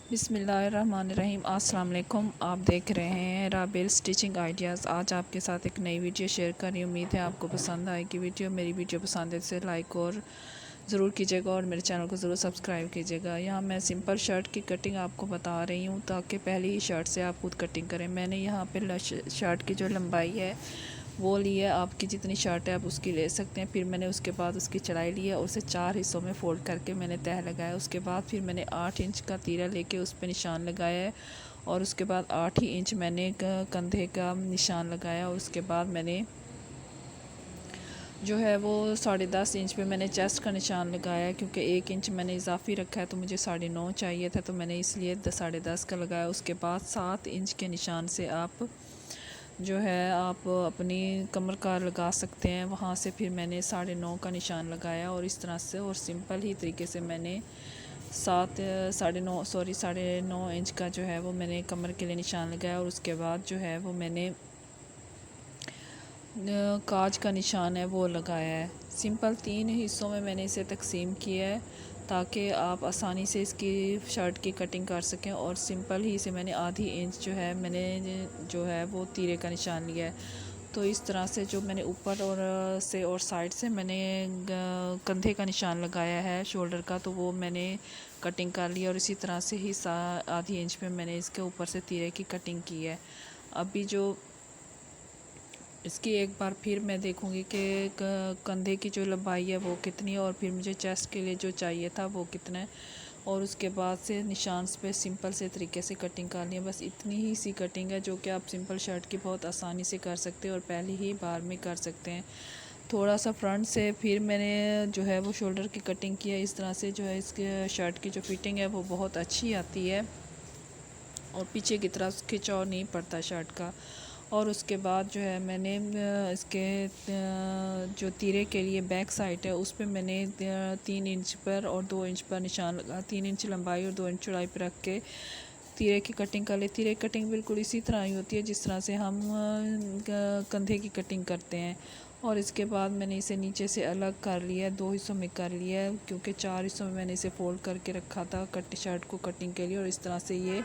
बिस्मिल्लाहिर्रहमानिर्रहीम। अस्सलाम वालेकुम। आप देख रहे हैं राबिल स्टिचिंग आइडियाज़। आज आपके साथ एक नई वीडियो शेयर कर रही हूँ। उम्मीद है आपको पसंद आएगी वीडियो। मेरी वीडियो पसंद है तो लाइक और ज़रूर कीजिएगा और मेरे चैनल को ज़रूर सब्सक्राइब कीजिएगा। यहाँ मैं सिंपल शर्ट की कटिंग आपको बता रही हूँ ताकि पहली ही शर्ट से आप खुद कटिंग करें। मैंने यहाँ पे शर्ट की जो लंबाई है वो ली है, आपकी जितनी शर्ट है आप उसकी ले सकते हैं। फिर मैंने उसके बाद उसकी चढ़ाई ली है, उसे 4 हिस्सों में फ़ोल्ड करके मैंने तह लगाया। उसके बाद फिर मैंने 8 इंच का तीरा लेके उस पर निशान लगाया है और उसके बाद 8 ही इंच मैंने कंधे का निशान लगाया और उसके बाद मैंने जो है वो 10.5 इंच पे मैंने चेस्ट का निशान लगाया क्योंकि 1 इंच मैंने इजाफी रखा है तो मुझे 9.5 चाहिए था, तो मैंने इसलिए 10.5 का लगाया। उसके बाद 7 इंच के निशान से आप जो है आप अपनी कमर का लगा सकते हैं। वहाँ से फिर मैंने 9.5 का निशान लगाया और इस तरह से और सिंपल ही तरीके से मैंने 9.5 इंच का जो है वो मैंने कमर के लिए निशान लगाया और उसके बाद जो है वो मैंने काज का निशान है वो लगाया है। सिंपल 3 हिस्सों में मैंने इसे तकसीम किया है ताकि आप आसानी से इसकी शर्ट की कटिंग कर सकें। और सिंपल ही इसे मैंने आधी इंच जो है मैंने जो है वो तीरे का निशान लिया है। तो इस तरह से जो मैंने ऊपर और साइड से मैंने कंधे का निशान लगाया है शोल्डर का, तो वो मैंने कटिंग कर लिया और इसी तरह से ही आधी इंच पे मैंने इसके ऊपर से तीरे की कटिंग की है। अभी जो इसकी एक बार फिर मैं देखूँगी कि कंधे की जो लंबाई है वो कितनी है और फिर मुझे चेस्ट के लिए जो चाहिए था वो कितना है। और उसके बाद से निशान पे सिंपल से तरीके से कटिंग करनी है। बस इतनी ही सी कटिंग है जो कि आप सिंपल शर्ट की बहुत आसानी से कर सकते हैं और पहली ही बार में कर सकते हैं। थोड़ा सा फ्रंट से फिर मैंने जो है वो शोल्डर की कटिंग की है। इस तरह से जो है इसके शर्ट की जो फिटिंग है वो बहुत अच्छी आती है और पीछे की तरफ खिंचाव नहीं पड़ता शर्ट का। और उसके बाद जो है मैंने इसके जो तीरे के लिए बैक साइड है उस पर मैंने 3 इंच पर और 2 इंच पर निशान लगा, 3 इंच लंबाई और 2 इंच चौड़ाई पर रख के तीरे की कटिंग कर ली। तीरे की कटिंग बिल्कुल इसी तरह ही होती है जिस तरह से हम कंधे की कटिंग करते हैं। और इसके बाद मैंने इसे नीचे से अलग कर लिया है, 2 हिस्सों में कर लिया है क्योंकि 4 हिस्सों में मैंने इसे फोल्ड करके रखा था कट शर्ट को कटिंग के लिए। और इस तरह से ये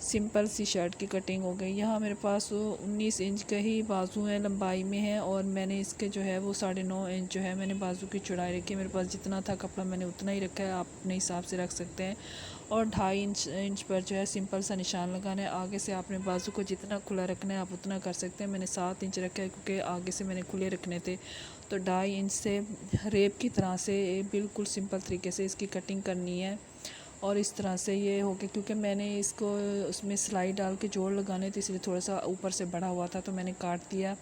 सिंपल सी शर्ट की कटिंग हो गई। यहाँ मेरे पास 19 इंच का ही बाजू है लंबाई में है और मैंने इसके जो है वो 9.5 इंच जो है मैंने बाजू की चौड़ाई रखी है। मेरे पास जितना था कपड़ा मैंने उतना ही रखा है, आप अपने हिसाब से रख सकते हैं। और 2.5 इंच पर जो है सिंपल सा निशान लगाना है। आगे से आपने बाजू को जितना खुला रखना है आप उतना कर सकते हैं। मैंने 7 इंच रखा है क्योंकि आगे से मैंने खुले रखने थे। तो 2.5 इंच से रेप की तरह से बिल्कुल सिंपल तरीके से इसकी कटिंग करनी है। और इस तरह से ये हो गया क्योंकि मैंने इसको उसमें सिलाई डाल के जोड़ लगाने थे इसलिए थोड़ा सा ऊपर से बढ़ा हुआ था तो मैंने काट दिया।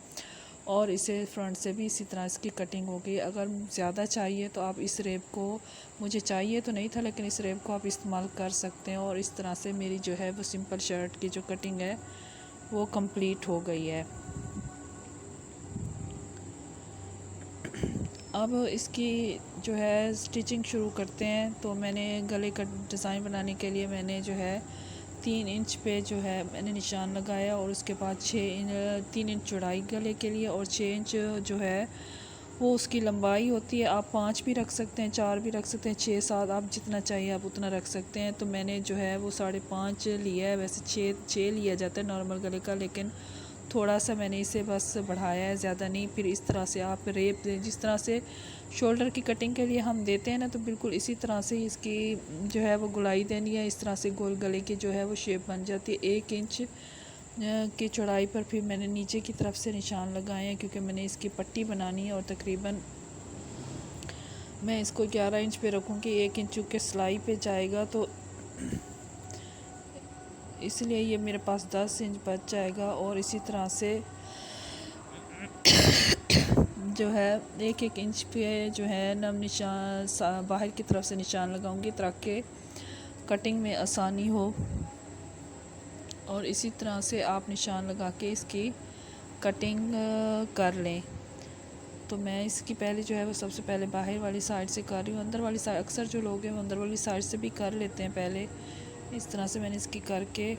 और इसे फ्रंट से भी इसी तरह इसकी कटिंग हो गई। अगर ज़्यादा चाहिए तो आप इस रेप को, मुझे चाहिए तो नहीं था लेकिन इस रेप को आप इस्तेमाल कर सकते हैं। और इस तरह से मेरी जो है वो सिंपल शर्ट की जो कटिंग है वो कंप्लीट हो गई है। अब इसकी जो है स्टिचिंग शुरू करते हैं। तो मैंने गले का डिज़ाइन बनाने के लिए मैंने जो है 3 इंच पे जो है मैंने निशान लगाया और उसके बाद 3 इंच चौड़ाई गले के लिए और 6 इंच जो है वो उसकी लंबाई होती है। आप 5 भी रख सकते हैं, 4 भी रख सकते हैं, 6 7 आप जितना चाहिए आप उतना रख सकते हैं। तो मैंने जो है वो 5.5 लिया है। वैसे 6 लिया जाता है नॉर्मल गले का, लेकिन थोड़ा सा मैंने इसे बस बढ़ाया है, ज़्यादा नहीं। फिर इस तरह से आप रेप जिस तरह से शोल्डर की कटिंग के लिए हम देते हैं ना, तो बिल्कुल इसी तरह से इसकी जो है वो गुलाई देनी है। इस तरह से गोल गले की जो है वो शेप बन जाती है। 1 इंच की चौड़ाई पर फिर मैंने नीचे की तरफ से निशान लगाए हैं क्योंकि मैंने इसकी पट्टी बनानी है और तकरीबन मैं इसको 11 इंच पे रखूँगी। 1 इंच चूँकि सिलाई पे जाएगा तो इसलिए ये मेरे पास 10 इंच बच जाएगा। और इसी तरह से जो है 1 इंच पे जो है नम निशान बाहर की तरफ से निशान लगाऊंगी ताकि कटिंग में आसानी हो। और इसी तरह से आप निशान लगा के इसकी कटिंग कर लें। तो मैं इसकी पहले जो है वो सबसे पहले बाहर वाली साइड से कर रही हूँ। अंदर वाली साइड अक्सर जो लोग हैं वो अंदर वाली साइड से भी कर लेते हैं पहले। इस तरह से मैंने इसकी करके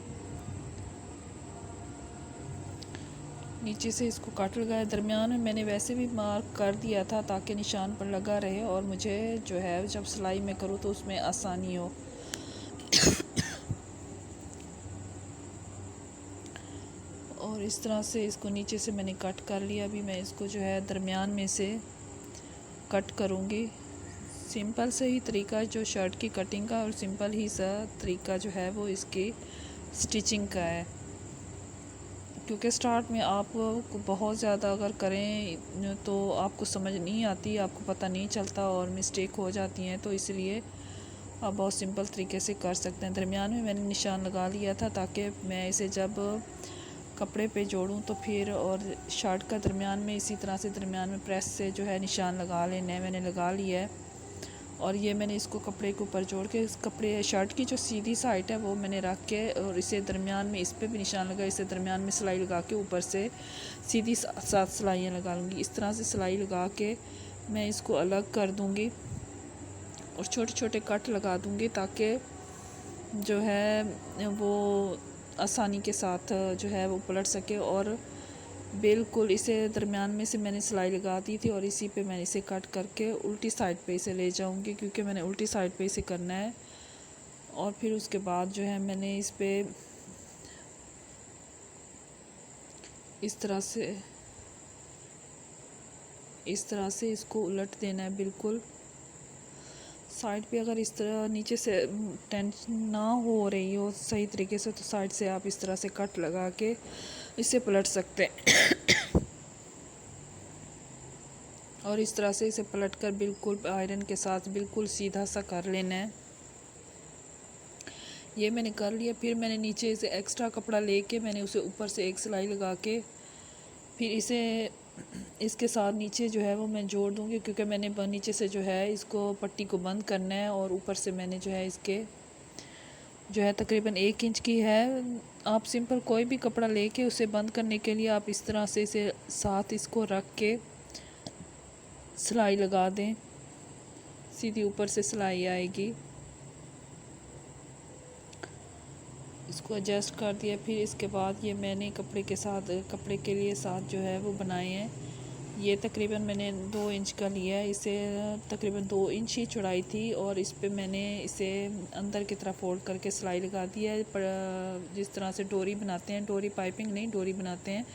नीचे से इसको काट लगाया। दरमियान में मैंने वैसे भी मार्क कर दिया था ताकि निशान पर लगा रहे और मुझे जो है जब सिलाई में करूँ तो उसमें आसानी हो। और इस तरह से इसको नीचे से मैंने कट कर लिया। अभी मैं इसको जो है दरमियान में से कट करूँगी। सिंपल से ही तरीका जो शर्ट की कटिंग का और सिंपल ही सा तरीका जो है वो इसकी स्टिचिंग का है, क्योंकि स्टार्ट में आप बहुत ज़्यादा अगर करें तो आपको समझ नहीं आती, आपको पता नहीं चलता और मिस्टेक हो जाती हैं। तो इसलिए आप बहुत सिंपल तरीके से कर सकते हैं। दरमियान में मैंने निशान लगा लिया था ताकि मैं इसे जब कपड़े पे जोड़ूं तो फिर, और शर्ट का दरमियान में इसी तरह से दरमियान में प्रेस से जो है निशान लगा लेना है। मैंने लगा लिया है और ये मैंने इसको कपड़े के ऊपर जोड़ के, इस कपड़े शर्ट की जो सीधी साइड है वो मैंने रख के और इसे दरमियान में इस पे भी निशान लगा, इसे दरमियान में सिलाई लगा के ऊपर से सीधी 7 सिलाइयाँ लगा लूँगी। इस तरह से सिलाई लगा के मैं इसको अलग कर दूँगी और छोटे छोटे कट लगा दूँगी ताकि जो है वो आसानी के साथ जो है वो पलट सके। और बिल्कुल इसे दरमियान में से मैंने सिलाई लगा दी थी और इसी पे मैंने इसे कट करके उल्टी साइड पे इसे ले जाऊंगी, क्योंकि मैंने उल्टी साइड पे इसे करना है। और फिर उसके बाद जो है मैंने इस पे इस तरह से इसको उलट देना है। बिल्कुल साइड पे अगर इस तरह नीचे से टेंशन ना हो रही हो सही तरीके से तो साइड से आप इस तरह से कट लगा के इसे पलट सकते हैं। और इस तरह से इसे पलट कर बिल्कुल आयरन के साथ बिल्कुल सीधा सा कर लेना है। ये मैंने कर लिया। फिर मैंने नीचे से एक्स्ट्रा कपड़ा लेके मैंने उसे ऊपर से एक सिलाई लगा के फिर इसे इसके साथ नीचे जो है वो मैं जोड़ दूँगी, क्योंकि मैंने नीचे से जो है इसको पट्टी को बंद करना है और ऊपर से मैंने जो है इसके जो है तकरीबन 1 इंच की है। आप सिंपल कोई भी कपड़ा लेके उसे बंद करने के लिए आप इस तरह से इसे साथ इसको रख के सिलाई लगा दें, सीधी ऊपर से सिलाई आएगी। इसको एडजस्ट कर दिया। फिर इसके बाद ये मैंने कपड़े के लिए साथ जो है वो बनाए हैं। ये तकरीबन मैंने 2 इंच का लिया है। इसे तकरीबन 2 इंच ही चौड़ाई थी और इस पे मैंने इसे अंदर की तरफ फोल्ड करके सिलाई लगा दी है। जिस तरह से डोरी बनाते हैं, डोरी पाइपिंग नहीं, डोरी बनाते हैं।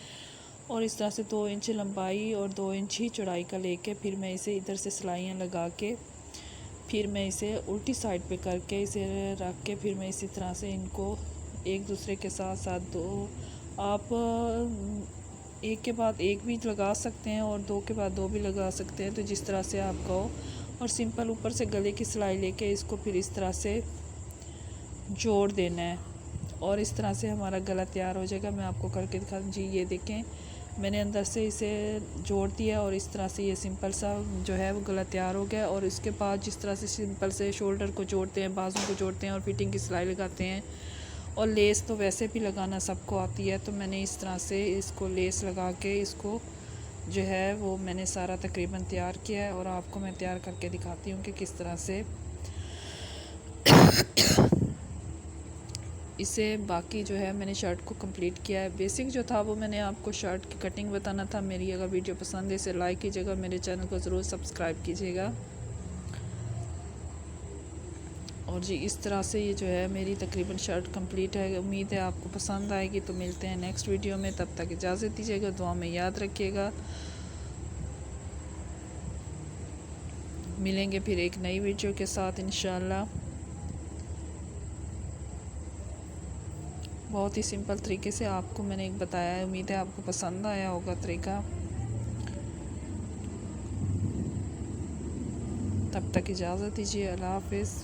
और इस तरह से 2 इंच लंबाई और 2 इंच ही चौड़ाई का लेके फिर मैं इसे इधर से सिलाइयाँ लगा के फिर मैं इसे उल्टी साइड पे करके इसे रख के फिर मैं इसी तरह से इनको एक दूसरे के साथ साथ आप एक के बाद एक भी लगा सकते हैं और 2 के बाद 2 भी लगा सकते हैं, तो जिस तरह से आप कहो। और सिंपल ऊपर से गले की सिलाई लेके इसको फिर इस तरह से जोड़ देना है और इस तरह से हमारा गला तैयार हो जाएगा। मैं आपको करके दिखा दूँ। जी ये देखें, मैंने अंदर से इसे जोड़ दिया और इस तरह से ये सिंपल सा जो है वो गला तैयार हो गया। और इसके बाद जिस तरह से सिंपल से शोल्डर को जोड़ते हैं, बाजू को जोड़ते हैं और फिटिंग की सिलाई लगाते हैं, और लेस तो वैसे भी लगाना सबको आती है, तो मैंने इस तरह से इसको लेस लगा के इसको जो है वो मैंने सारा तकरीबन तैयार किया है। और आपको मैं तैयार करके दिखाती हूँ कि किस तरह से इसे बाकी जो है मैंने शर्ट को कंप्लीट किया है। बेसिक जो था वो मैंने आपको शर्ट की कटिंग बताना था। मेरी अगर वीडियो पसंद है इसे लाइक कीजिएगा, मेरे चैनल को ज़रूर सब्सक्राइब कीजिएगा। और जी इस तरह से ये जो है मेरी तकरीबन शर्ट कंप्लीट है। उम्मीद है आपको पसंद आएगी। तो मिलते हैं नेक्स्ट वीडियो में, तब तक इजाज़त दीजिएगा, दुआ में याद रखिएगा। मिलेंगे फिर एक नई वीडियो के साथ इंशाल्लाह। बहुत ही सिंपल तरीके से आपको मैंने एक बताया है। उम्मीद है आपको पसंद आया होगा तरीका। तब तक इजाज़त दीजिए, अल्लाह हाफ़िज़।